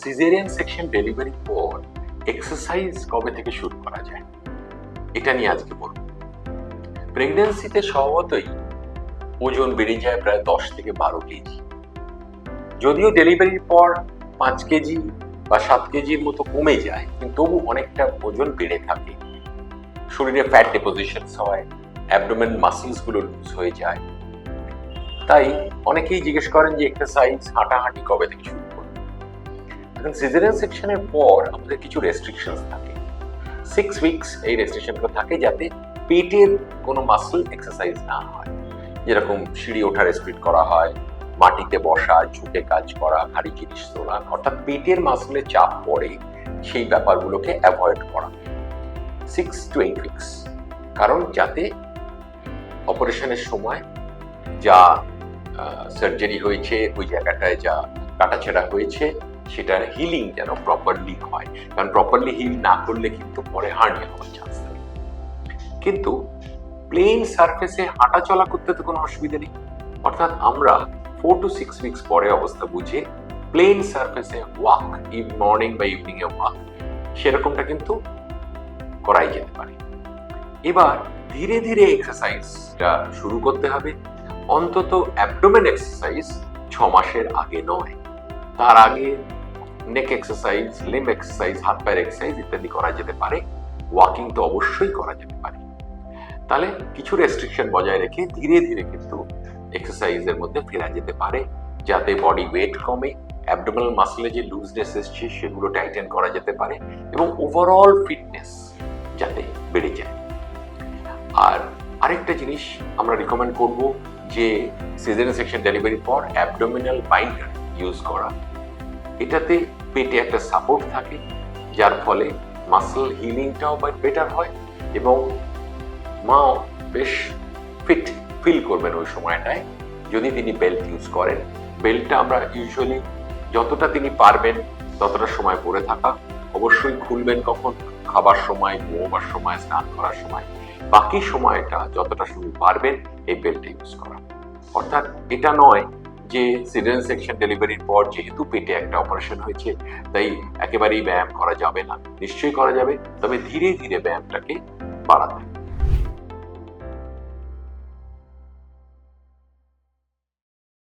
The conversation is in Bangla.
সিজারিয়ান সেকশন ডেলিভারির পর এক্সারসাইজ কবে থেকে শুরু করা যায় এটা নিয়ে আজকে বলবো। প্রেগন্যান্সিতে স্বভাবতই ওজন বেড়ে যায় প্রায় 10 থেকে 12 কেজি। যদিও ডেলিভারির পর 5 কেজি বা 7 কেজির মতো কমে যায়, কিন্তু তবু অনেকটা ওজন বেড়ে থাকে। শরীরে ফ্যাট ডিপোজিশন হয়, অ্যাবডোমেন মাসলস গুলো লুজ হয়ে যায়। তাই অনেকেই জিজ্ঞেস করেন যে এক্সারসাইজ হাঁটাহাঁটি কবে থেকে শুরু করব। এখন সিজারিয়ান সেকশনের পর আমাদের কিছু রেস্ট্রিকশনস থাকে। 6 উইকস এই রেস্ট্রিকশনগুলো থাকে যাতে পেটের কোনো মাসল এক্সারসাইজ না হয়, যেরকম সিঁড়ি ওঠার স্পিড করা হয়, মাটিতে বসা, ঝুঁকে কাজ করা, ভারী জিনিস তোলা, অর্থাৎ পেটের মাসলে চাপ পড়ে সেই ব্যাপারগুলোকে অ্যাভয়েড করা। 6 to 8 উইকস, কারণ যাতে অপারেশনের সময় যা সার্জারি হয়েছে, ওই জায়গাটায় যা কাটাছেঁড়া হয়েছে, সেটার হিলিং যেন প্রপারলি হয়, কারণ প্রপারলি হিল না করলে কিন্তু পরে হার্নিয়া হওয়ার চান্স থাকে। কিন্তু প্লেন সারফেসে হাঁটা চলা করতে তো কোনো অসুবিধা নেই, অর্থাৎ আমরা 4 to 6 উইকস পরে অবস্থা বুঝে প্লেন সারফেসে ওয়াক, মর্নিং বা ইভিনিং এ ওয়াক, সেরকমটা কিন্তু করাই যেতে পারে। এবার ধীরে ধীরে এক্সারসাইজটা শুরু করতে হবে। অন্তত অ্যাবডোমেন এক্সারসাইজ 6 মাসের আগে নয়, তার আগে নেক এক্সারসাইজ, লিম্ব এক্সারসাইজ, হাত পায়ের এক্সারসাইজ ইত্যাদি করা যেতে পারে। ওয়াকিং তো অবশ্যই করা যেতে পারে। তাহলে কিছু রেস্ট্রিকশন বজায় রেখে ধীরে ধীরে কিন্তু এক্সারসাইজের মধ্যে ফেরা যেতে পারে, যাতে বডি ওয়েট কমে, অ্যাবডোমিনাল মাসলে যে লুজনেস এসছে সেগুলো টাইটেন করা যেতে পারে এবং ওভারঅল ফিটনেস যাতে বেড়ে যায়। আর আরেকটা জিনিস আমরা রিকমেন্ড করব যে সিজারিয়ান সেকশন ডেলিভারির পর অ্যাবডোমিনাল বাইন্ডার ইউজ করা। এটাতে পেটে একটা সাপোর্ট থাকে, যার ফলে মাসল হিলিংটাও বেটার হয় এবং মাও বেশ ফিট ফিল করবেন ওই সময়টায় যদি তিনি বেল্ট ইউজ করেন। বেল্টটা আমরা ইউজুয়ালি যতটা তিনি পারবেন ততটা সময় পরে থাকা, অবশ্যই খুলবেন কখন, খাবার সময়, ঘুমোবার সময়, স্নান করার সময়। বাকি সময়টা যতটা সময় পারবেন এই বেল্ট ইউজ করা। অর্থাৎ এটা নয় যে সিজারিয়ান সেকশন ডেলিভারির পর যেহেতু পেটে একটা অপারেশন হয়েছে তাই একেবারেই ব্যায়াম করা যাবে না। নিশ্চয়ই করা যাবে, তবে ধীরে ধীরে ব্যায়ামটাকে বাড়াতে হবে।